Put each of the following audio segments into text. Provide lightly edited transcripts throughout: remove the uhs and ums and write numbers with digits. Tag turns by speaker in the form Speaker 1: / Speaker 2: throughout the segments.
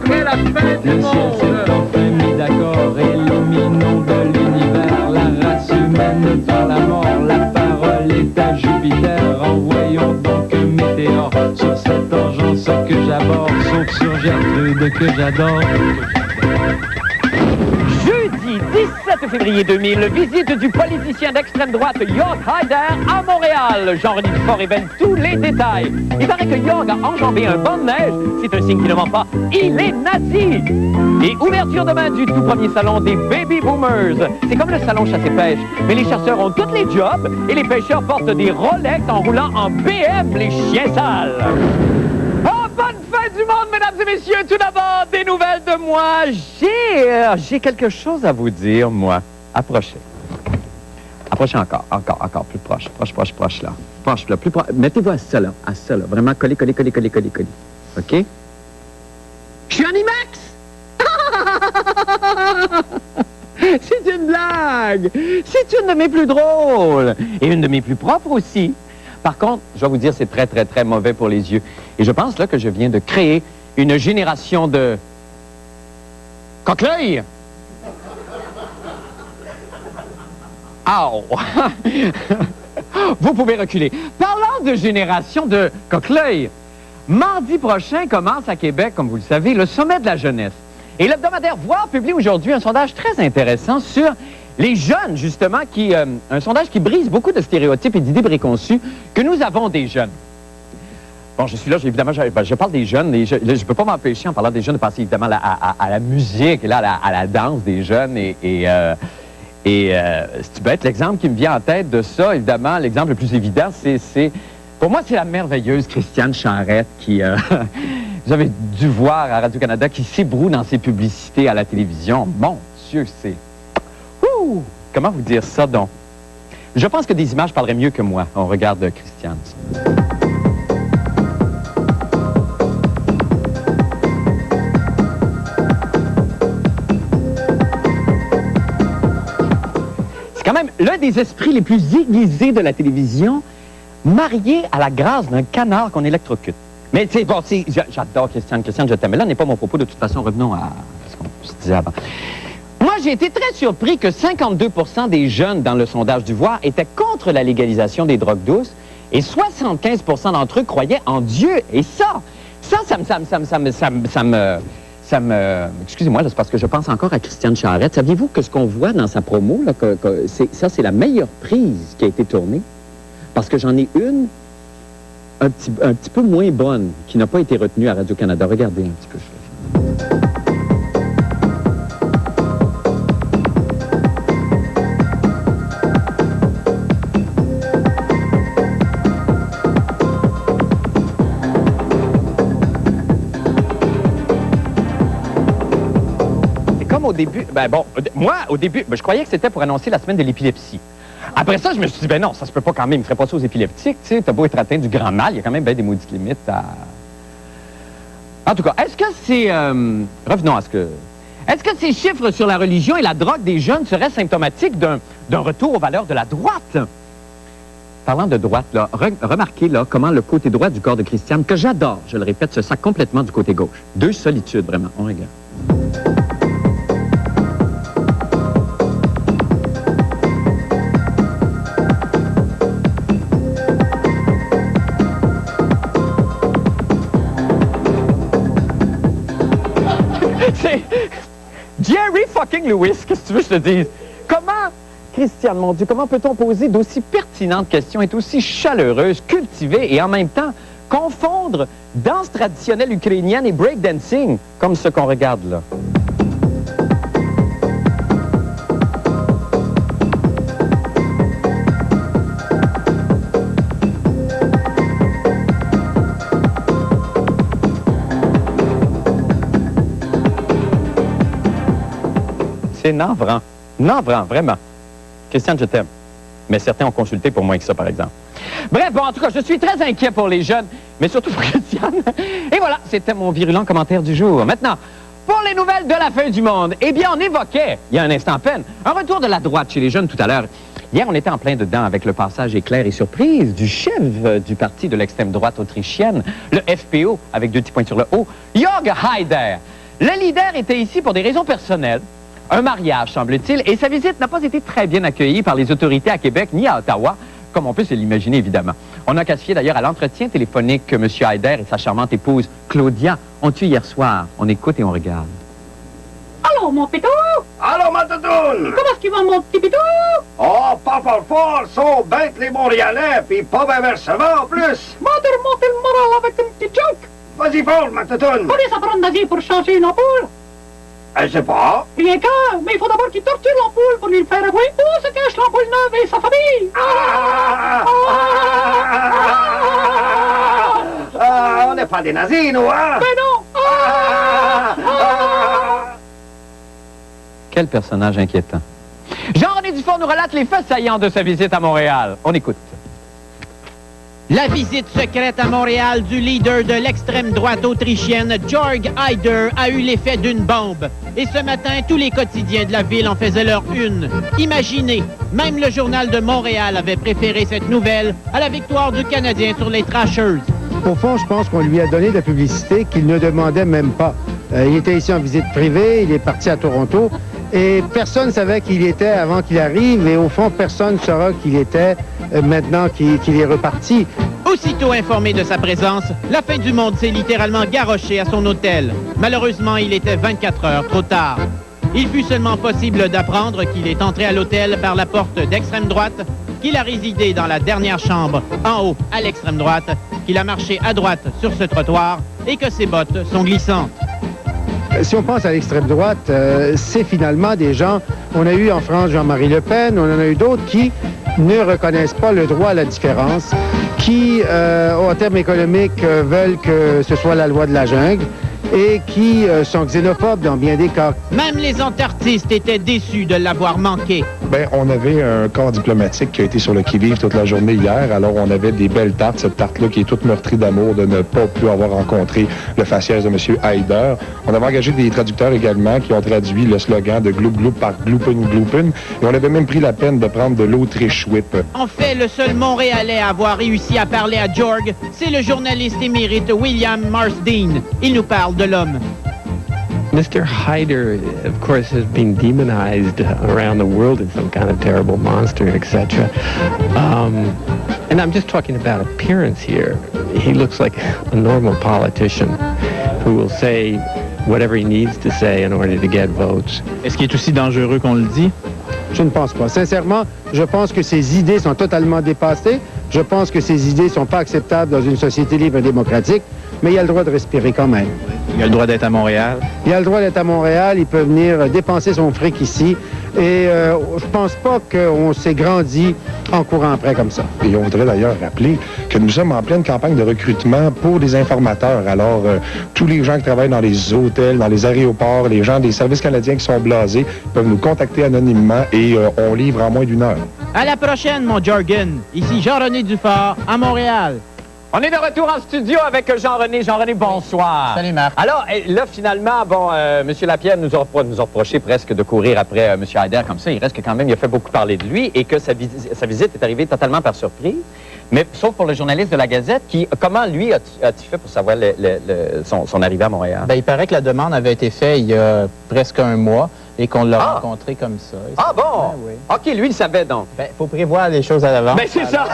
Speaker 1: après la fin du
Speaker 2: Le ciel
Speaker 1: monde.
Speaker 2: s'est enfin mis d'accord, éliminons de l'univers la race humaine par la mort. La parole est à Jupiter, envoyons donc un météore sur cette engeance que j'aborde, sauf sur Gertrude que j'adore.
Speaker 3: Jeudi 17 février 2000, visite du politicien d'extrême droite Jörg Haider à Montréal. Jean-René Dufort révèle tous les détails. Il paraît que Jörg a enjambé un banc de neige. C'est un signe qui ne ment pas. Il est nazi. Et ouverture demain du tout premier salon des Baby Boomers. C'est comme le salon chasse-et-pêche. Mais les chasseurs ont tous les jobs et les pêcheurs portent des Rolex en roulant en BM, les chiens sales. Oh, bonne fin du monde, mesdames et messieurs. Tout d'abord, des nouvelles de moi. J'ai quelque chose à vous dire, moi. Approchez. Approchez encore, plus proche, là. Proche, là, plus proche. Mettez-vous à ça, là. Vraiment, collez. OK? Je suis en IMAX! C'est une blague! C'est une de mes plus drôles! Et une de mes plus propres aussi. Par contre, je vais vous dire, c'est très mauvais pour les yeux. Et je pense là que je viens de créer une génération de... coque-l'œil! Aouh! Vous pouvez reculer. Parlant de génération de coque-l'œil, mardi prochain commence à Québec, comme vous le savez, le sommet de la jeunesse. Et l'hebdomadaire Voir publie aujourd'hui un sondage très intéressant sur les jeunes, justement, un sondage qui brise beaucoup de stéréotypes et d'idées préconçues que nous avons des jeunes. Bon, je suis là, évidemment, je parle des jeunes, et je ne peux pas m'empêcher, en parlant des jeunes, de passer évidemment à la musique, et là, à la danse des jeunes, c'est bête, l'exemple qui me vient en tête de ça, évidemment, l'exemple le plus évident, pour moi, c'est la merveilleuse Christiane Charette qui, vous avez dû voir à Radio-Canada, qui s'ébroue dans ses publicités à la télévision. Mon Dieu, c'est... Ouh! Comment vous dire ça, donc? Je pense que des images parleraient mieux que moi. On regarde Christiane. C'est quand même l'un des esprits les plus aiguisés de la télévision, marié à la grâce d'un canard qu'on électrocute. Mais c'est bon, j'adore Christiane, je t'aime. Mais là n'est pas mon propos, de toute façon, revenons à ce qu'on se disait avant. Moi, j'ai été très surpris que 52% des jeunes dans le sondage du Voir étaient contre la légalisation des drogues douces et 75% d'entre eux croyaient en Dieu. Et ça me... Excusez-moi, c'est parce que je pense encore à Christiane Charette. Saviez-vous que ce qu'on voit dans sa promo, là, c'est la meilleure prise qui a été tournée? Parce que j'en ai une un petit peu moins bonne qui n'a pas été retenue à Radio-Canada. Regardez un petit peu. Au début, moi, au début, je croyais que c'était pour annoncer la semaine de l'épilepsie. Après ça, je me suis dit, non, ça se peut pas quand même, il ferait pas ça aux épileptiques, tu sais, t'as beau être atteint du grand mal, il y a quand même bien des maudites limites à... En tout cas, est-ce que c'est... revenons à ce que... Est-ce que ces chiffres sur la religion et la drogue des jeunes seraient symptomatiques d'un retour aux valeurs de la droite? Parlant de droite, là, remarquez là comment le côté droit du corps de Christiane, que j'adore, je le répète, se sac complètement du côté gauche. Deux solitudes, vraiment, on regarde. C'est Jerry fucking Lewis, qu'est-ce que tu veux que je te dise? Comment, Christiane, mon Dieu, comment peut-on poser d'aussi pertinentes questions, être aussi chaleureuse, cultivée et en même temps confondre danse traditionnelle ukrainienne et breakdancing comme ce qu'on regarde là? C'est navrant. Navrant, vraiment. Christiane, je t'aime. Mais certains ont consulté pour moins que ça, par exemple. Bref, bon, en tout cas, je suis très inquiet pour les jeunes, mais surtout pour Christiane. Et voilà, c'était mon virulent commentaire du jour. Maintenant, pour les nouvelles de la fin du monde, eh bien, on évoquait, il y a un instant à peine, un retour de la droite chez les jeunes tout à l'heure. Hier, on était en plein dedans avec le passage éclair et surprise du chef du parti de l'extrême droite autrichienne, le FPO, avec 2 petits points sur le haut, Jörg Haider. Le leader était ici pour des raisons personnelles. Un mariage, semble-t-il, et sa visite n'a pas été très bien accueillie par les autorités à Québec ni à Ottawa, comme on peut se l'imaginer, évidemment. On a qu'à se fier d'ailleurs à l'entretien téléphonique que M. Haider et sa charmante épouse, Claudia, ont eu hier soir. On écoute et on regarde.
Speaker 1: Allô, mon pitou?
Speaker 4: Allô, ma toutoune!
Speaker 1: Comment est-ce qu'il va, mon petit pitou?
Speaker 4: Oh, pas fort, sont bêtes les Montréalais, pis pas bien versement en plus!
Speaker 1: Va te remonter le moral avec une petite joke.
Speaker 4: Vas-y fort, ma toutoune!
Speaker 1: Combien ça prend d'Asie pour changer une ampoule?
Speaker 4: Je sais pas.
Speaker 1: Rien qu'un, mais il faut d'abord qu'il torture l'ampoule pour lui faire avouer où se cache l'ampoule neuve et sa famille.
Speaker 4: On n'est pas des nazis, nous, hein?
Speaker 1: Mais non!
Speaker 3: Quel personnage inquiétant. Jean-René Dufort nous relate les faits saillants de sa visite à Montréal. On écoute.
Speaker 5: La visite secrète à Montréal du leader de l'extrême droite autrichienne, Jörg Haider, a eu l'effet d'une bombe. Et ce matin, tous les quotidiens de la ville en faisaient leur une. Imaginez, même le Journal de Montréal avait préféré cette nouvelle à la victoire du Canadien sur les Thrashers.
Speaker 6: Au fond, je pense qu'on lui a donné de la publicité qu'il ne demandait même pas. Il était ici en visite privée, il est parti à Toronto, et personne ne savait qui il était avant qu'il arrive, et au fond, personne ne saura qui il était maintenant qu'il est reparti.
Speaker 5: Aussitôt informé de sa présence, la fin du monde s'est littéralement garroché à son hôtel. Malheureusement, il était 24 heures trop tard. Il fut seulement possible d'apprendre qu'il est entré à l'hôtel par la porte d'extrême droite, qu'il a résidé dans la dernière chambre, en haut, à l'extrême droite, qu'il a marché à droite sur ce trottoir et que ses bottes sont glissantes.
Speaker 6: Si on pense à l'extrême droite, c'est finalement des gens, on a eu en France Jean-Marie Le Pen, on en a eu d'autres qui ne reconnaissent pas le droit à la différence, qui, en termes économiques, veulent que ce soit la loi de la jungle et qui sont xénophobes dans bien des cas.
Speaker 5: Même les antartistes étaient déçus de l'avoir manqué.
Speaker 7: Bien, on avait un corps diplomatique qui a été sur le qui-vive toute la journée hier. Alors, on avait des belles tartes. Cette tarte-là qui est toute meurtrie d'amour de ne pas plus avoir rencontré le faciès de M. Haider. On avait engagé des traducteurs également qui ont traduit le slogan de Gloop Gloop par Gloopen Gloopen. Et on avait même pris la peine de prendre de l'Autriche Whip.
Speaker 5: En fait, le seul Montréalais à avoir réussi à parler à Jörg, c'est le journaliste émérite William Marsden. Il nous parle de l'homme.
Speaker 8: Mr. Haider, of course, has been demonized around the world as some kind of terrible monster, etc. And I'm just talking about appearance here. He looks like a normal politician who will say whatever he needs to say in order to get votes.
Speaker 9: Est-ce qu'il est aussi dangereux qu'on le dit?
Speaker 6: Je ne pense pas. Sincèrement, je pense que ses idées sont totalement dépassées. Je pense que ses idées ne sont pas acceptables dans une société libre et démocratique, mais il a le droit de respirer quand même.
Speaker 9: Il a le droit d'être à Montréal.
Speaker 6: Il a le droit d'être à Montréal, il peut venir dépenser son fric ici. Et je pense pas qu'on s'est grandi en courant après comme ça.
Speaker 7: Et on voudrait d'ailleurs rappeler que nous sommes en pleine campagne de recrutement pour des informateurs. Alors, tous les gens qui travaillent dans les hôtels, dans les aéroports, les gens des services canadiens qui sont blasés peuvent nous contacter anonymement et on livre en moins d'1 heure.
Speaker 5: À la prochaine, mon Jorgen. Ici Jean-René Dufort, à Montréal.
Speaker 3: On est de retour en studio avec Jean-René. Jean-René, bonsoir.
Speaker 5: Salut, Marc.
Speaker 3: Alors, là, finalement, bon, M. Lapierre nous a reproché presque de courir après M. Haider comme ça. Il reste que quand même, il a fait beaucoup parler de lui et que sa visite est arrivée totalement par surprise. Mais sauf pour le journaliste de la Gazette, comment lui a-t-il fait pour savoir son arrivée à Montréal?
Speaker 10: Ben, il paraît que la demande avait été faite il y a presque 1 mois et qu'on l'a rencontré comme ça.
Speaker 3: Ah bon?
Speaker 10: Oui.
Speaker 3: OK, lui, il savait donc.
Speaker 10: Ben, faut prévoir les choses à l'avance.
Speaker 3: Ben, c'est ça!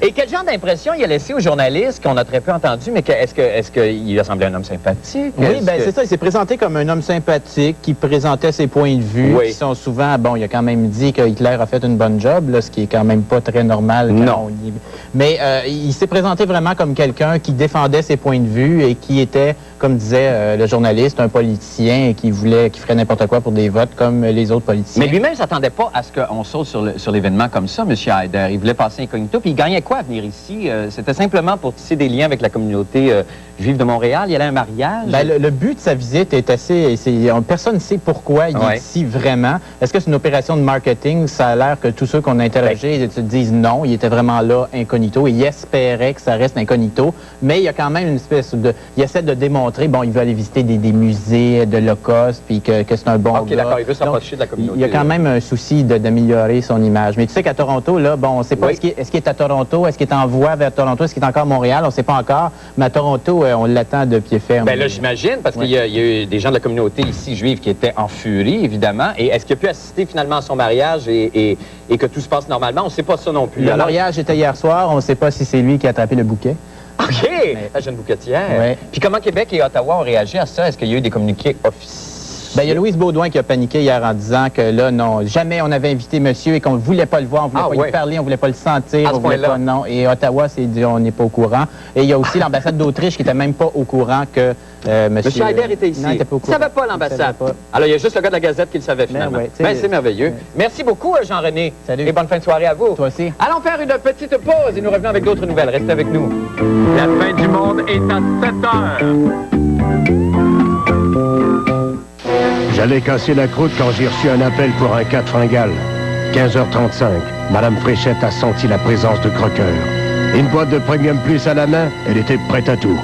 Speaker 3: Et quel genre d'impression il a laissé aux journalistes qu'on a très peu entendu, mais est-ce qu'il a semblé un homme sympathique?
Speaker 10: Oui, ben c'est ça. Il s'est présenté comme un homme sympathique qui présentait ses points de vue qui sont souvent... Bon, il a quand même dit que Hitler a fait une bonne job, là, ce qui est quand même pas très normal.
Speaker 3: Non.
Speaker 10: Mais il s'est présenté vraiment comme quelqu'un qui défendait ses points de vue et qui était, comme disait le journaliste, un politicien et qui ferait n'importe quoi pour des votes comme les autres politiciens.
Speaker 3: Mais lui-même ne s'attendait pas à ce qu'on saute sur l'événement comme ça, M. Haider. Il voulait passer incognito, puis il gagnait quoi à venir ici? C'était simplement pour tisser des liens avec la communauté juive de Montréal. Il y allait à un mariage?
Speaker 10: Ben, le but de sa visite est assez... personne ne sait pourquoi il est ici vraiment. Est-ce que c'est une opération de marketing? Ça a l'air que tous ceux qu'on a interrogés se disent non. Il était vraiment là incognito et il espérait que ça reste incognito. Mais il y a quand même une espèce de... Il essaie de démontrer, bon, il veut aller visiter des musées de l'Holocauste, puis que c'est un bon gars.
Speaker 3: D'accord, il veut s'approcher de la communauté.
Speaker 10: Il y a quand même un souci d'améliorer son image. Mais tu sais qu'à Toronto, là, bon, on ne sait pas, est-ce qu'il est à Toronto, est-ce qu'il est en voie vers Toronto, est-ce qu'il est encore à Montréal, on ne sait pas encore. Mais à Toronto, on l'attend de pied ferme.
Speaker 3: Ben là, j'imagine, parce qu'il y a eu des gens de la communauté ici juive qui étaient en furie, évidemment. Et est-ce qu'il a pu assister finalement à son mariage et que tout se passe normalement? On ne sait pas ça non plus.
Speaker 10: Le mariage était hier soir, on ne sait pas si c'est lui qui a attrapé le bouquet.
Speaker 3: OK! La jeune bouquetière.
Speaker 10: Ouais.
Speaker 3: Puis comment Québec et Ottawa ont réagi à ça? Est-ce qu'il y a eu des communiqués officiels?
Speaker 10: Ben, il y a Louise Baudouin qui a paniqué hier en disant que là, non, jamais on avait invité monsieur et qu'on ne voulait pas le voir, on ne voulait pas lui parler, on ne voulait pas le sentir, on voulait pas, non. Et Ottawa s'est dit, on n'est pas au courant. Et il y a aussi l'ambassade d'Autriche qui n'était même pas au courant que monsieur
Speaker 3: Haider était ici.
Speaker 10: Non, il n'était pas au
Speaker 3: Il ne
Speaker 10: courant.
Speaker 3: savait pas l'ambassade. Alors, il y a juste le gars de la Gazette qui le savait finalement. C'est merveilleux. Merci beaucoup, Jean-René.
Speaker 10: Salut.
Speaker 3: Et bonne fin de soirée à vous.
Speaker 10: Toi aussi.
Speaker 3: Allons faire une petite pause et nous revenons avec d'autres nouvelles. Restez avec nous. La fin du monde est à 7 heures.
Speaker 11: J'allais casser la croûte quand j'ai reçu un appel pour un cas de fringale. 15h35, Madame Fréchette a senti la présence de croqueurs. Une boîte de Premium Plus à la main, elle était prête à tout.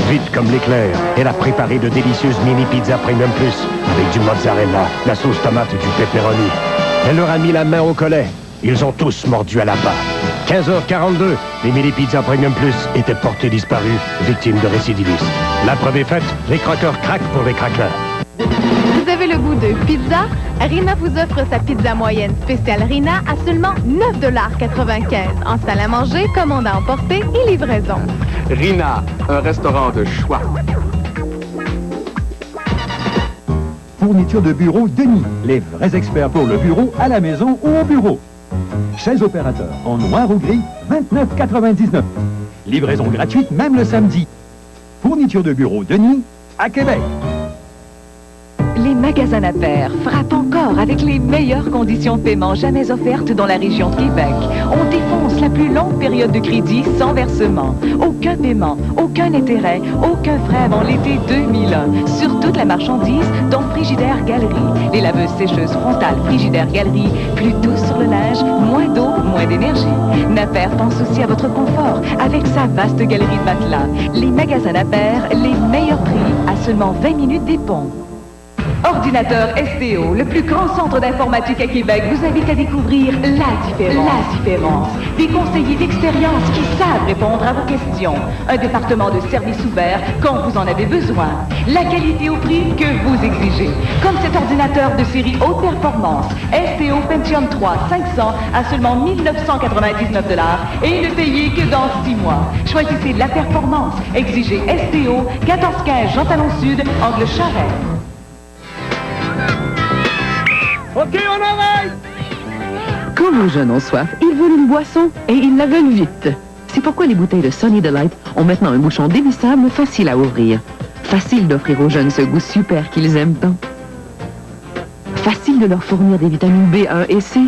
Speaker 11: Vite comme l'éclair, elle a préparé de délicieuses mini-pizzas Premium Plus avec du mozzarella, la sauce tomate et du pepperoni. Elle leur a mis la main au collet. Ils ont tous mordu à la barre. 15h42, les mini-pizzas Premium Plus étaient portés disparus, victimes de récidivistes. La preuve est faite, les croqueurs craquent pour les craquelins.
Speaker 12: Vous avez le goût de pizza? Rina vous offre sa pizza moyenne spéciale Rina à seulement 9,95 $ en salle à manger, commande à emporter et livraison.
Speaker 2: Rina, un restaurant de choix.
Speaker 13: Fourniture de bureau Denis, les vrais experts pour le bureau, à la maison ou au bureau. Chaises opérateurs en noir ou gris, 29,99 $. Livraison gratuite même le samedi. Fourniture de bureau Denis, à Québec.
Speaker 14: Les magasins Naper frappent encore avec les meilleures conditions de paiement jamais offertes dans la région de Québec. On défonce la plus longue période de crédit sans versement. Aucun paiement, aucun intérêt, aucun frais avant l'été 2001. Sur toute la marchandise, dont Frigidaire Galerie. Les laveuses sécheuses frontales Frigidaire Galerie, plus douces sur le linge, moins d'eau, moins d'énergie. Naper pense aussi à votre confort avec sa vaste galerie de matelas. Les magasins Naper, les meilleurs prix à seulement 20 minutes des ponts. Ordinateur STO, le plus grand centre d'informatique à Québec, vous invite à découvrir la différence. Des conseillers d'expérience qui savent répondre à vos questions. Un département de services ouverts quand vous en avez besoin. La qualité au prix que vous exigez. Comme cet ordinateur de série haute performance, STO Pentium 3 500 à seulement 1999 $ et ne payez que dans 6 mois. Choisissez la performance. Exigez STO 1415 Jean Talon Sud, Angle Charest.
Speaker 1: OK, on arrête!
Speaker 15: Quand nos jeunes ont soif, ils veulent une boisson et ils la veulent vite. C'est pourquoi les bouteilles de Sunny Delight ont maintenant un bouchon dévissable facile à ouvrir. Facile d'offrir aux jeunes ce goût super qu'ils aiment tant. Facile de leur fournir des vitamines B1 et C.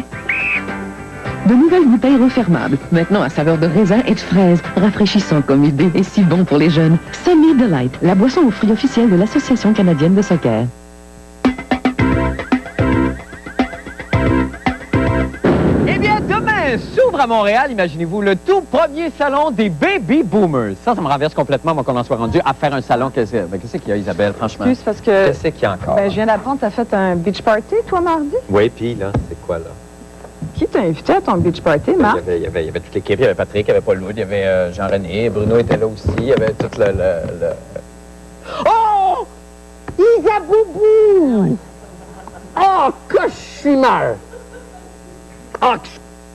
Speaker 15: De nouvelles bouteilles refermables, maintenant à saveur de raisin et de fraise, rafraîchissant comme idée et si bon pour les jeunes. Sunny Delight, la boisson aux fruits officielle de l'Association canadienne de soccer.
Speaker 3: S'ouvre à Montréal, imaginez-vous, le tout premier salon des Baby Boomers. Ça me renverse complètement, moi, qu'on en soit rendu à faire un salon. Qu'est-ce qu'il y a, Isabelle, franchement?
Speaker 16: Excuse, parce que...
Speaker 3: Qu'est-ce qu'il y a encore?
Speaker 16: Ben, je viens d'apprendre, t'as fait un beach party, toi, mardi?
Speaker 3: Oui, puis là, c'est quoi, là?
Speaker 16: Qui t'a invité à ton beach party, Marc?
Speaker 3: Il y avait toute l'équipe, il y avait Patrick, il y avait Paul Loud, il y avait Jean-René, Bruno était là aussi, il y avait tout le...
Speaker 1: Oh! Isaboubou! Oh, que je suis mal!
Speaker 3: Ah,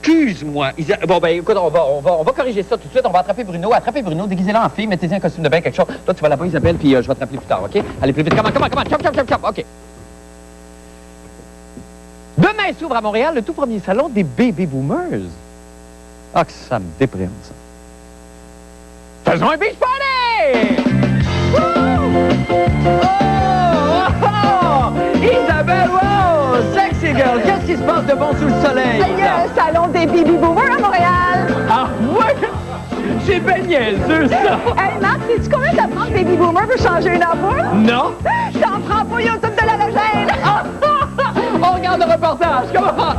Speaker 3: excuse-moi. Bon, ben, écoute, on va corriger ça tout de suite. On va attraper Bruno. Attrapez Bruno, déguisez-le en fille, mettez-y un costume de bain, quelque chose. Toi, tu vas là-bas, Isabelle, puis je vais te rappeler plus tard, OK? Allez, plus vite. Comment? Chop. OK. Demain s'ouvre à Montréal le tout premier salon des Baby Boomers. Ah, que ça me déprime, ça. Faisons un beach party! Isabelle, wow! Sexy girl, qu'est-ce qui se passe de bon sous le soleil?
Speaker 16: Il y a un salon des Baby Boomers à Montréal!
Speaker 3: Ah, ouais! C'est bien niaiseux, ça!
Speaker 16: Hey, Marc, sais-tu combien ça prend de Baby Boomers pour changer une ampoule?
Speaker 3: Non!
Speaker 16: T'en prends pas, il y a tout de l'halogène!
Speaker 3: On regarde le reportage, comment?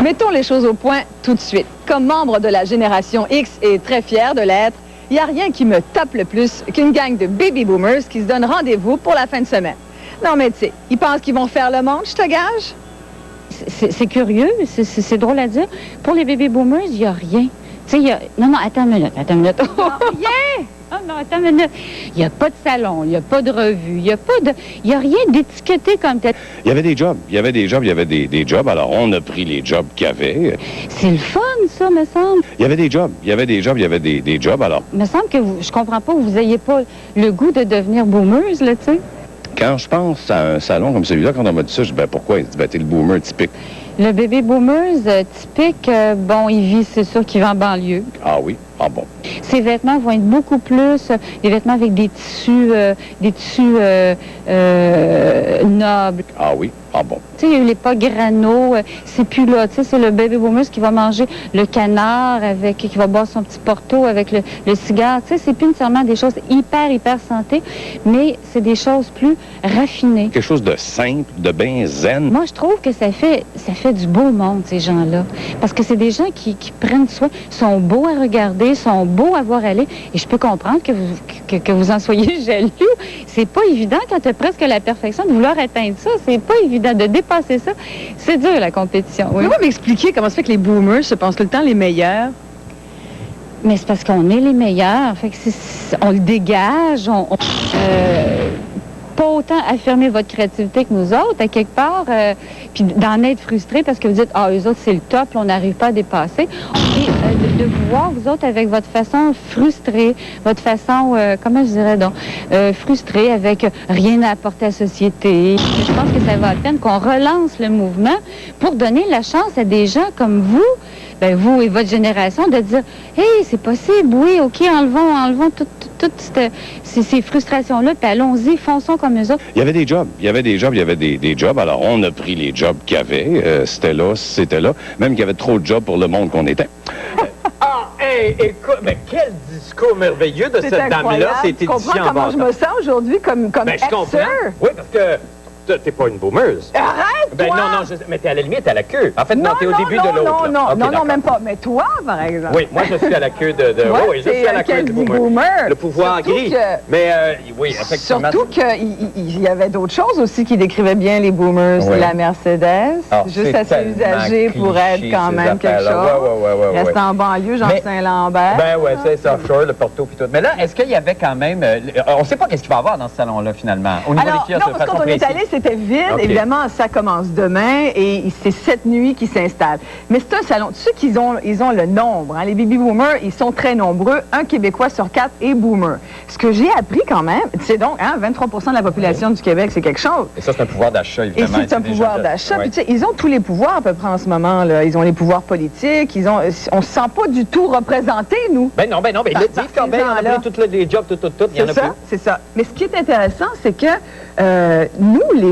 Speaker 17: Mettons les choses au point tout de suite. Comme membre de la génération X et très fier de l'être,
Speaker 16: il n'y a rien qui me tape le plus qu'une gang de baby boomers qui se donnent rendez-vous pour la fin de semaine. Non, mais tu sais, ils pensent qu'ils vont faire le monde, je te gage?
Speaker 17: C'est curieux, c'est drôle à dire. Pour les baby boomers, il n'y a rien. Tu sais, il y a... Non, attends une minute. Rien! Oh non, attends une minute. Il n'y a pas de salon, il n'y a pas de revue, il n'y a rien d'étiqueté comme tel.
Speaker 18: Il y avait des jobs, il y avait des jobs, alors on a pris les jobs qu'il y avait.
Speaker 17: C'est le fun, ça, me semble.
Speaker 18: Il y avait des jobs, alors...
Speaker 17: Me semble que je comprends pas que vous n'ayez pas le goût de devenir boomers, là, tu sais.
Speaker 18: Quand je pense à un salon comme celui-là, quand on m'a dit ça, je dis, ben pourquoi? Il dit, ben t'es le boomer typique.
Speaker 17: Le bébé boomers typique, bon, il vit, c'est sûr qu'il va en banlieue.
Speaker 18: Ah oui? Ah bon.
Speaker 17: Ses vêtements vont être beaucoup plus des vêtements avec des tissus nobles.
Speaker 18: Ah oui? Ah bon.
Speaker 17: Tu sais, il y a eu l'époque grano, c'est plus là. Tu sais, c'est le baby boomer qui va manger le canard qui va boire son petit porto avec le cigare. Tu sais, c'est plus nécessairement des choses hyper santé, mais c'est des choses plus raffinées.
Speaker 18: Quelque chose de simple, de bien zen.
Speaker 17: Moi, je trouve que ça fait du beau monde, ces gens-là. Parce que c'est des gens qui prennent soin, sont beaux à regarder, sont beaux à voir aller. Et je peux comprendre que vous en soyez jaloux. C'est pas évident quand tu as presque la perfection de vouloir atteindre ça. C'est pas évident de dépasser ça. C'est dur, la compétition. Oui.
Speaker 16: Vous pouvez m'expliquer comment ça fait que les boomers se pensent tout le temps les meilleurs?
Speaker 17: Mais c'est parce qu'on est les meilleurs. Fait que on le dégage. Pas autant affirmer votre créativité que nous autres, à quelque part, puis d'en être frustré parce que vous dites, eux autres, c'est le top, là, on n'arrive pas à dépasser. Et de vous voir, vous autres, avec votre façon frustrée, votre façon, comment je dirais donc, frustrée, avec rien à apporter à la société. Je pense que ça va à peine qu'on relance le mouvement pour donner la chance à des gens comme vous, vous et votre génération, de dire, hey, c'est possible, oui, OK, enlevons toutes ces frustrations-là, puis allons-y, fonçons comme eux autres.
Speaker 18: Il y avait des jobs, alors on a pris les jobs qu'il y avait, c'était là, même qu'il y avait trop de jobs pour le monde qu'on était.
Speaker 3: Écoute, mais quel discours merveilleux de cette dame-là, c'est
Speaker 16: Tu comprends comment je me sens aujourd'hui comme
Speaker 3: je comprends. Oui, parce que t'es pas une boomeuse.
Speaker 16: Arrête, toi!
Speaker 3: Non, mais t'es à la limite à la queue. En fait, non, t'es au début de l'autre.
Speaker 16: Non, même pas. Mais toi, par exemple.
Speaker 3: Oui, moi, je suis à la queue oui, je suis à la queue du boomer. Le pouvoir gris. Mais, oui, effectivement.
Speaker 16: Surtout qu'il y avait d'autres choses aussi qui décrivaient bien les boomers.
Speaker 3: Oui.
Speaker 16: La Mercedes, juste assez usagée pour être quand même quelque chose. Reste en banlieue, Jean-Saint-Lambert.
Speaker 3: C'est offshore, le Porto puis tout. Mais là, est-ce qu'il y avait quand même... on sait pas qu'est-ce qu'il va y avoir dans ce salon-là, finalement. Au niveau des kiosques,
Speaker 16: non, parce que quand on est allé, c'était vide. Okay. Évidemment, ça commence demain et c'est cette nuit qui s'installe. Mais c'est un salon. Tu sais qu'ils ont le nombre. Hein? Les baby boomers, ils sont très nombreux. Un Québécois sur 4 est boomer. Ce que j'ai appris quand même, c'est donc 23 % de la population du Québec, c'est quelque chose.
Speaker 3: Et ça, c'est un pouvoir d'achat, évidemment.
Speaker 16: Et c'est un pouvoir d'achat. Puis tu sais, ils ont tous les pouvoirs à peu près en ce moment. Là. Ils ont les pouvoirs politiques. On se sent pas du tout représentés, nous.
Speaker 3: Ben non. Mais ils le disent quand même. On a pris tous les jobs, tout. Il y en a plus.
Speaker 16: C'est ça. Mais ce qui est intéressant, c'est que nous, les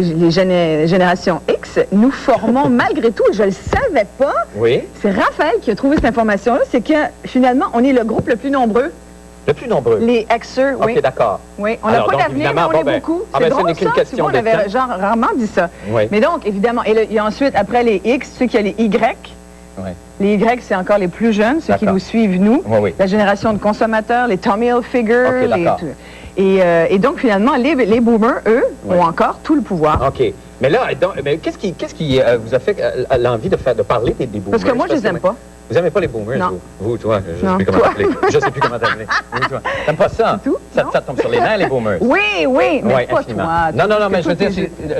Speaker 16: générations X, nous formons malgré tout, je ne le savais pas, c'est Raphaël qui a trouvé cette information-là, c'est que finalement, on est le groupe le plus nombreux.
Speaker 3: Le plus nombreux?
Speaker 16: Les Xers, oui.
Speaker 3: OK, d'accord.
Speaker 16: Oui, on n'a pas d'avenir, mais on est beaucoup. C'est drôle, ça. On avait rarement dit ça.
Speaker 3: Oui.
Speaker 16: Mais donc, évidemment, il y a ensuite, après les X, ceux qui ont les Y.
Speaker 3: Oui.
Speaker 16: Les Y, c'est encore les plus jeunes, ceux qui nous suivent, nous.
Speaker 3: Oui.
Speaker 16: La génération de consommateurs, les Tommy Hilfiger.
Speaker 3: OK, d'accord.
Speaker 16: Et donc, finalement, les boomers, eux, ont encore tout le pouvoir.
Speaker 3: OK. Mais là, qu'est-ce qui vous a fait l'envie de parler des boomers?
Speaker 16: Parce que moi, je les aime pas.
Speaker 3: Vous n'aimez pas les boomers?
Speaker 16: Non.
Speaker 3: Vous, toi, je sais plus comment t'appeler. Je sais plus comment t'appeler. T'aimes pas ça?
Speaker 16: Tout?
Speaker 3: Ça tombe sur les nerfs, les boomers?
Speaker 16: Oui, mais pas
Speaker 3: infiniment.
Speaker 16: toi.
Speaker 3: Non, mais je veux dire,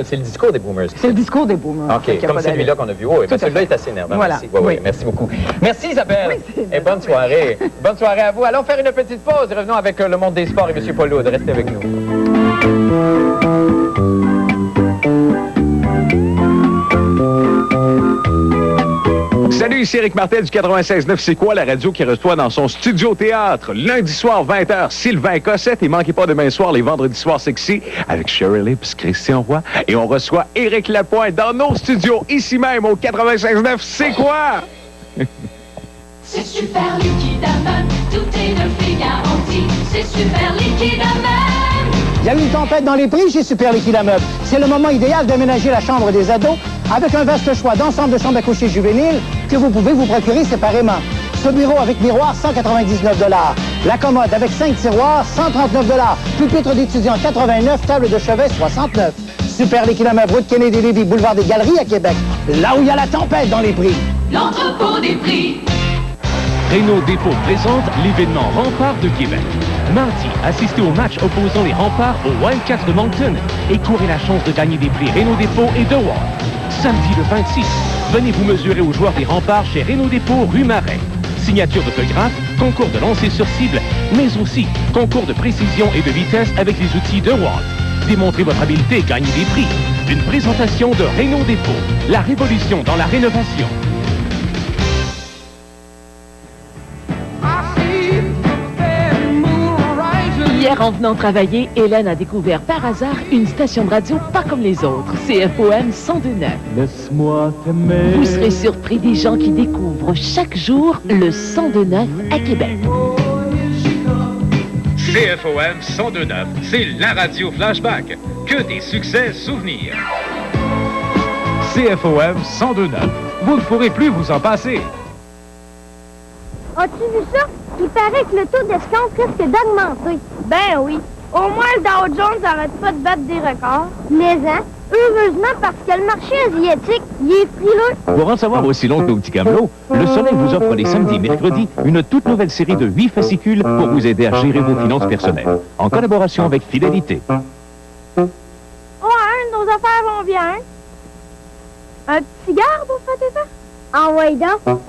Speaker 3: c'est le discours des boomers.
Speaker 16: C'est le discours des boomers.
Speaker 3: OK, comme celui-là qu'on a vu. Oui, mais celui-là est assez énervant.
Speaker 16: Voilà.
Speaker 3: Oui, merci beaucoup. Merci, Isabelle. Et bonne soirée. Bonne soirée à vous. Allons faire une petite pause et revenons avec le monde des sports et M. Paul Laude. Restez avec nous.
Speaker 19: Salut, ici Éric Martel du 96.9. C'est quoi la radio qui reçoit dans son studio théâtre? Lundi soir, 20h, Sylvain Cossette. Et manquez pas demain soir, les vendredis soirs sexy, avec Sherry Lips, Christian Roy. Et on reçoit Éric Lapointe dans nos studios, ici même, au 96.9. C'est quoi?
Speaker 20: C'est super liquide à même, tout est de prix garanti. C'est super liquide à même.
Speaker 21: Il y a eu une tempête dans les prix chez Super Liquide à Meubles. C'est le moment idéal d'aménager la chambre des ados avec un vaste choix d'ensemble de chambres à coucher juvéniles que vous pouvez vous procurer séparément. Ce bureau avec miroir, $199. La commode avec 5 tiroirs, 139 $. Pupitre d'étudiant, 89 $. Table de chevet, 69 $. Super les kilomètres, route Kennedy-Lévis, boulevard des Galeries à Québec. Là où il y a la tempête dans les prix.
Speaker 20: L'entrepôt des prix.
Speaker 4: Renault Dépôt présente l'événement Rempart de Québec. Mardi, assistez au match opposant les Remparts aux Wildcats de Moncton et courez la chance de gagner des prix Renault Dépôt et DeWalt. Samedi le 26, venez vous mesurer aux joueurs des Remparts chez Renault Dépôt rue Marais. Signature d'autographe, concours de lancer sur cible, mais aussi concours de précision et de vitesse avec les outils DeWalt. Démontrez votre habileté et gagnez des prix. Une présentation de Renault Dépôt, la révolution dans la rénovation.
Speaker 22: Hier, en venant travailler, Hélène a découvert par hasard une station de radio pas comme les autres, CFOM 102.9.
Speaker 2: Laisse-moi t'aimer.
Speaker 22: Vous serez surpris des gens qui découvrent chaque jour le 102.9 à Québec.
Speaker 23: CFOM 102.9, c'est la radio flashback. Que des succès souvenirs.
Speaker 19: CFOM 102.9. Vous ne pourrez plus vous en passer.
Speaker 24: As-tu vu ça? Il paraît que le taux d'escompte risque d'augmenter. Ben oui. Au moins, le Dow Jones n'arrête pas de battre des records. Mais hein? Heureusement, parce que le marché asiatique, il est frileux.
Speaker 19: Pour en savoir aussi long que nos petits camelots, Le Soleil vous offre les samedis et mercredis une toute nouvelle série de 8 fascicules pour vous aider à gérer vos finances personnelles, en collaboration avec Fidélité.
Speaker 24: Ouais, nos affaires vont bien. Un petit cigare pour fêter ça? Ah ouais, donc.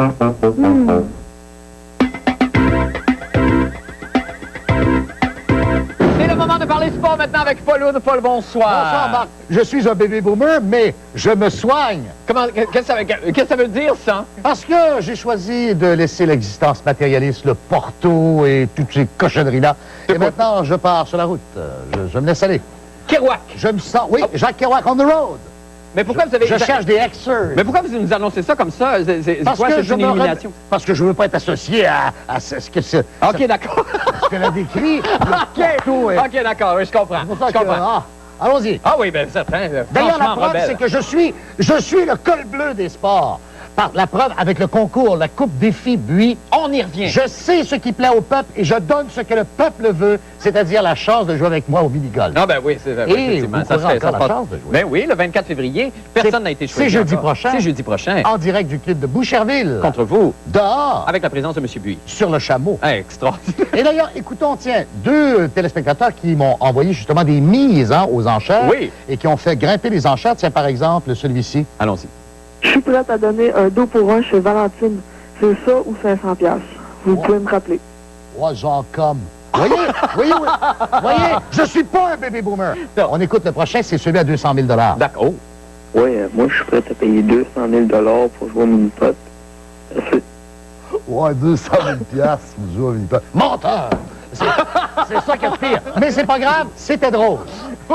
Speaker 3: C'est le moment de parler sport maintenant avec Paul Hood. Paul, bonsoir.
Speaker 25: Bonsoir, Marc. Je suis un bébé boomer, mais je me soigne.
Speaker 3: Qu'est-ce que ça veut dire, ça?
Speaker 25: Parce que j'ai choisi de laisser l'existence matérialiste, le porto et toutes ces cochonneries-là. Et maintenant, je pars sur la route. Je me laisse aller.
Speaker 3: Kerouac.
Speaker 25: Je me sens... Oui, Jacques Kerouac on the road.
Speaker 3: Mais pourquoi vous avez...
Speaker 25: Je cherche des exers.
Speaker 3: Mais pourquoi vous nous annoncez ça comme ça? C'est quoi, c'est une élimination?
Speaker 25: Parce que je veux pas être associé à ce que c'est...
Speaker 3: OK, d'accord.
Speaker 25: Ce qu'elle a décrit.
Speaker 3: OK, d'accord, oui, je comprends. Je comprends.
Speaker 25: Allons-y.
Speaker 3: Ah oui, bien certain.
Speaker 25: D'ailleurs, la preuve, c'est que je suis le col bleu des sports. La preuve, avec le concours, la Coupe Défi Buis,
Speaker 3: on y revient.
Speaker 25: Je sais ce qui plaît au peuple et je donne ce que le peuple veut, c'est-à-dire la chance de jouer avec moi au mini-golf.
Speaker 3: Ah ben oui, c'est vrai.
Speaker 25: Effectivement, ça se fait. La chance de jouer.
Speaker 3: Ben oui, le 24 février, personne n'a été choisi.
Speaker 25: C'est jeudi prochain.
Speaker 3: C'est jeudi prochain.
Speaker 25: En direct du club de Boucherville.
Speaker 3: Contre vous.
Speaker 25: Dehors.
Speaker 3: Avec la présence de M. Buis.
Speaker 25: Sur le chameau.
Speaker 3: Extraordinaire.
Speaker 25: Et d'ailleurs, écoutons, tiens, 2 téléspectateurs qui m'ont envoyé justement des mises aux enchères.
Speaker 3: Oui.
Speaker 25: Et qui ont fait grimper les enchères. Tiens, par exemple, celui-ci.
Speaker 3: Allons-y.
Speaker 26: Je suis prête à donner un 2 pour 1 chez Valentine. C'est ça ou 500$. Vous pouvez me rappeler.
Speaker 25: Ouais, genre comme. Voyez, je suis pas un baby boomer. On écoute le prochain, c'est celui à 200 000 $.
Speaker 3: D'accord.
Speaker 26: Oui, moi, je suis prête à payer 200 000 pour jouer au mini-pot.
Speaker 25: Ouais, 200 000 pour jouer au mini-pot. Menteur! C'est ça qui est pire. Mais c'est pas grave, c'était drôle.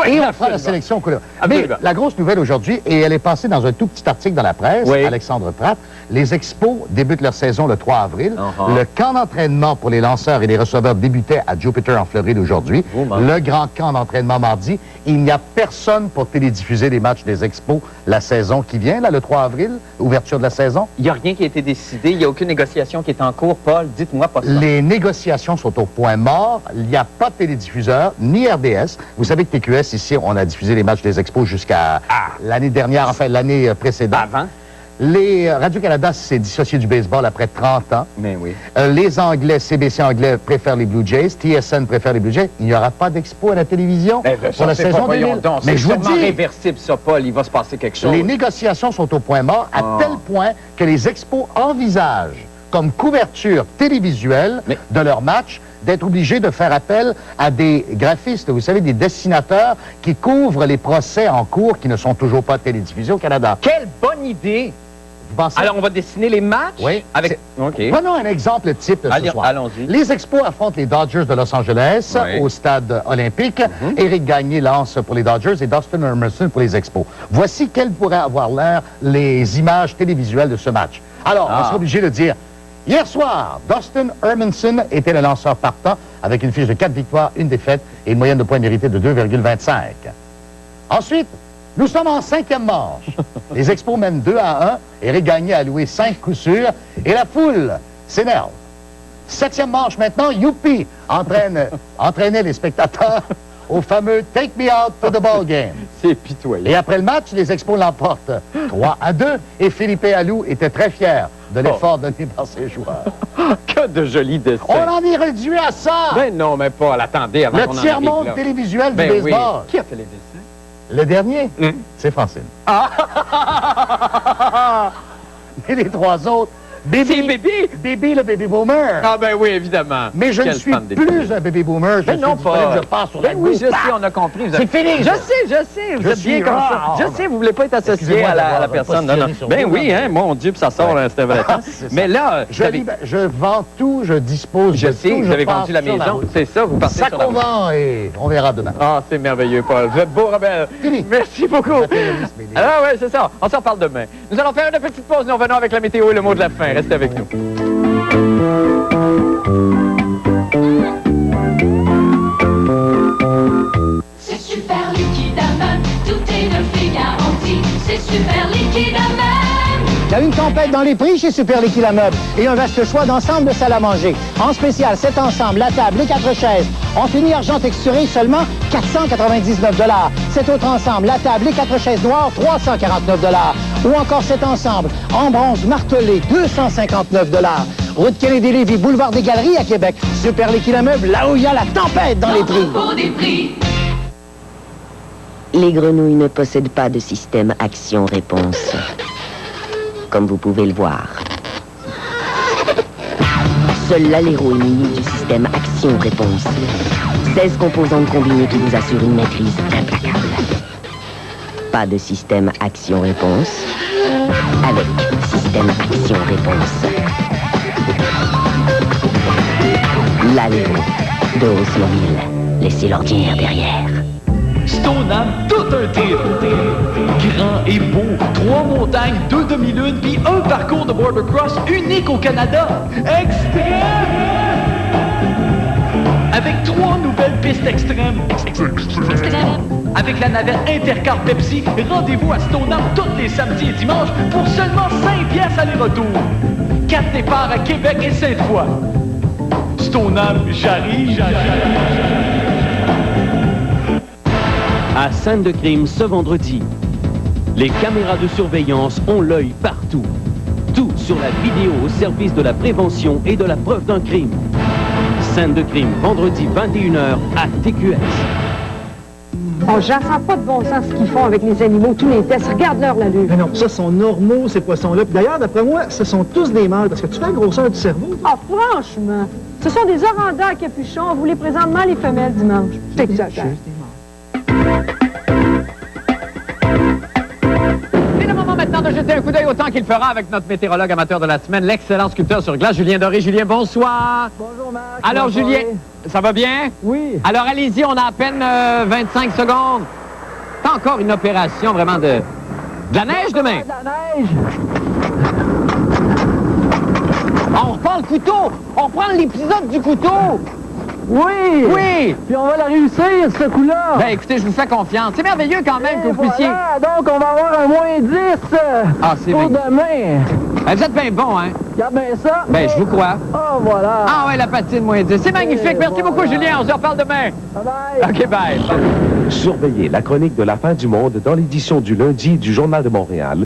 Speaker 25: Et on fera la sélection couleur. Mais la grosse nouvelle aujourd'hui, et elle est passée dans un tout petit article dans la presse, Alexandre Pratt, les expos débutent leur saison le 3 avril. Le camp d'entraînement pour les lanceurs et les receveurs débutait à Jupiter en Floride aujourd'hui. Le grand camp d'entraînement mardi. Il n'y a personne pour télédiffuser les matchs des expos la saison qui vient, là, le 3 avril, ouverture de la saison.
Speaker 3: Il n'y a rien qui a été décidé, il n'y a aucune négociation qui est en cours. Paul, dites-moi pas ça.
Speaker 25: Les négociations sont au point mort. Il n'y a pas de télédiffuseur, ni RDS. Vous savez que TQS, ici, on a diffusé les matchs des expos jusqu'à l'année dernière, enfin l'année précédente.
Speaker 3: Avant?
Speaker 25: Radio-Canada s'est dissocié du baseball après 30 ans.
Speaker 3: Mais oui.
Speaker 25: Les Anglais, CBC anglais, préfèrent les Blue Jays. TSN préfère les Blue Jays. Il n'y aura pas d'expo à la télévision pour la saison 2000.
Speaker 3: Mais je vous dis, réversible, ça, Paul. Il va se passer quelque chose.
Speaker 25: Les négociations sont au point mort, à tel point que les expos envisagent, comme couverture télévisuelle de leur match, d'être obligés de faire appel à des graphistes, vous savez, des dessinateurs qui couvrent les procès en cours qui ne sont toujours pas télédiffusés au Canada.
Speaker 3: Quelle bonne idée!
Speaker 25: Vous pensez?
Speaker 3: Alors, on va dessiner les matchs?
Speaker 25: Oui.
Speaker 3: Avec... OK.
Speaker 25: Prenons un exemple type ce soir.
Speaker 3: Allons-y.
Speaker 25: Les Expos affrontent les Dodgers de Los Angeles au stade olympique. Éric Gagné lance pour les Dodgers et Dustin Hermanson pour les Expos. Voici quelles pourraient avoir l'air les images télévisuelles de ce match. Alors, on sera obligé de dire... Hier soir, Dustin Hermanson était le lanceur partant avec une fiche de 4 victoires, 1 défaite et une moyenne de points mérités de 2,25. Ensuite, nous sommes en 5e manche. Les Expos mènent 2-1. Éric Gagné a loué 5 coups sûrs et la foule s'énerve. 7e manche maintenant, Youpi entraînait les spectateurs au fameux Take Me Out to the Ball Game.
Speaker 3: C'est pitoyable.
Speaker 25: Et après le match, les Expos l'emportent 3-2 et Philippe Alou était très fier de l'effort donné par ses joueurs.
Speaker 3: Que de jolis dessins.
Speaker 25: On en est réduit à ça!
Speaker 3: Ben non, mais pas. Attendez, avant
Speaker 25: Le
Speaker 3: qu'on en
Speaker 25: tiers-monde
Speaker 3: arrive là.
Speaker 25: télévisuel du
Speaker 3: Ben oui.
Speaker 25: baseball.
Speaker 3: Qui a fait les dessins?
Speaker 25: Le dernier, c'est Francine. Et les trois autres, Bibi, le baby boomer.
Speaker 3: Ah ben oui, évidemment.
Speaker 25: Mais je ne
Speaker 3: Quel
Speaker 25: suis
Speaker 3: fan des
Speaker 25: plus un baby boomer. Je
Speaker 3: Ben
Speaker 25: suis
Speaker 3: non,
Speaker 25: disponible,
Speaker 3: pas.
Speaker 25: je pars sur
Speaker 3: Ben
Speaker 25: la
Speaker 3: oui,
Speaker 25: gauche.
Speaker 3: je sais, on a compris.
Speaker 25: C'est fini.
Speaker 3: Je sais, vous êtes bien comme ça. Je sais, vous voulez pas être associé
Speaker 25: Excusez-moi
Speaker 3: à la
Speaker 25: d'avoir
Speaker 3: personne. Non, non.
Speaker 25: positionné sur
Speaker 3: Ben
Speaker 25: vous,
Speaker 3: oui,
Speaker 25: là.
Speaker 3: hein, mon Dieu, puis ça sort, là, c'était vrai. Mais là,
Speaker 25: je vends tout, je dispose
Speaker 3: je
Speaker 25: de
Speaker 3: sais,
Speaker 25: tout.
Speaker 3: vous avez
Speaker 25: pars
Speaker 3: vendu la
Speaker 25: sur
Speaker 3: maison.
Speaker 25: route.
Speaker 3: C'est ça, vous partez
Speaker 25: Ça
Speaker 3: sur la
Speaker 25: qu'on
Speaker 3: route.
Speaker 25: vend et on verra demain.
Speaker 3: Ah, c'est merveilleux, Paul. Vous êtes beau, Rebelle. Merci beaucoup. Ah ouais, c'est ça. On s'en parle demain. Nous allons faire une petite pause. Nous revenons avec la météo et le mot de la fin. Restez avec nous.
Speaker 20: C'est super liquide Aman, tout est de fait garanti. C'est super liquide Aman.
Speaker 21: Il y a une tempête dans les prix chez Super Liquide à Meubles et un vaste choix d'ensemble de salle à manger. En spécial, cet ensemble, la table, les 4 chaises, en fini argent texturé, seulement 499 $. Cet autre ensemble, la table, les 4 chaises noires, 349 $. Ou encore cet ensemble, en bronze martelé, 259 $. Route Kennedy-Lévis, boulevard des Galeries à Québec. Super Liquide à Meubles, là où il y a la tempête dans les prix.
Speaker 20: Pour des prix.
Speaker 5: Les grenouilles ne possèdent pas de système action-réponse. Comme vous pouvez le voir. Seul l'Alero est muni du système action-réponse. 16 composantes combinées qui vous assurent une maîtrise implacable. Pas de système action-réponse. Avec système action-réponse. L'Alero de Oldsmobile. Laissez l'ordinaire derrière.
Speaker 6: Stoneham, tout un titre. Grand et beau, 3 montagnes, 2 demi-lunes, puis un parcours de border cross unique au Canada. Extrême! Avec 3 nouvelles pistes extrêmes. Avec la navette Intercar Pepsi, rendez-vous à Stoneham tous les samedis et dimanches pour seulement 5 piastres aller-retour. 4 départs à Québec et Sainte-Foy. Stoneham, j'arrive.
Speaker 4: À scène de crime ce vendredi, les caméras de surveillance ont l'œil partout. Tout sur la vidéo au service de la prévention et de la preuve d'un crime. Scène de crime vendredi 21h à TQS.
Speaker 7: Oh, j'en sens pas de bon sens ce qu'ils font avec les animaux, tous les tests. Regarde-leur l'allure.
Speaker 21: Mais non, ça sont normaux, ces poissons-là. Puis d'ailleurs, d'après moi, ce sont tous des mâles, parce que tu fais la grosseur du cerveau.
Speaker 7: Ah, franchement, ce sont des orangers à capuchon. On vous les présente mal les femelles dimanche. T'exagères.
Speaker 3: C'est le moment maintenant de jeter un coup d'œil au temps qu'il fera avec notre météorologue amateur de la semaine, l'excellent sculpteur sur glace, Julien Doré. Julien, bonsoir.
Speaker 21: Bonjour, Marc.
Speaker 3: Alors,
Speaker 21: Bonjour.
Speaker 3: Julien, ça va bien?
Speaker 21: Oui.
Speaker 3: Alors, allez-y, on a à peine 25 secondes. Pas encore une opération vraiment de la neige demain.
Speaker 21: De la neige.
Speaker 3: On reprend le couteau. On reprend l'épisode du couteau.
Speaker 21: Oui.
Speaker 3: Oui.
Speaker 21: Puis on va la réussir, ce coup-là.
Speaker 3: Ben, écoutez, je vous fais confiance. C'est merveilleux quand même que vous puissiez...
Speaker 21: Voilà, donc on va avoir un moins 10
Speaker 3: Ah, c'est
Speaker 21: pour
Speaker 3: bien.
Speaker 21: demain.
Speaker 3: Ben, vous êtes bien bon, hein?
Speaker 21: Regarde bien ça.
Speaker 3: Ben, je vous crois.
Speaker 21: Oh, voilà.
Speaker 3: Ah ouais, la patine moins 10. C'est magnifique. Merci beaucoup, Julien. On se reparle demain.
Speaker 21: Bye-bye.
Speaker 3: OK, bye.
Speaker 8: Surveillez la chronique de la fin du monde dans l'édition du lundi du Journal de Montréal.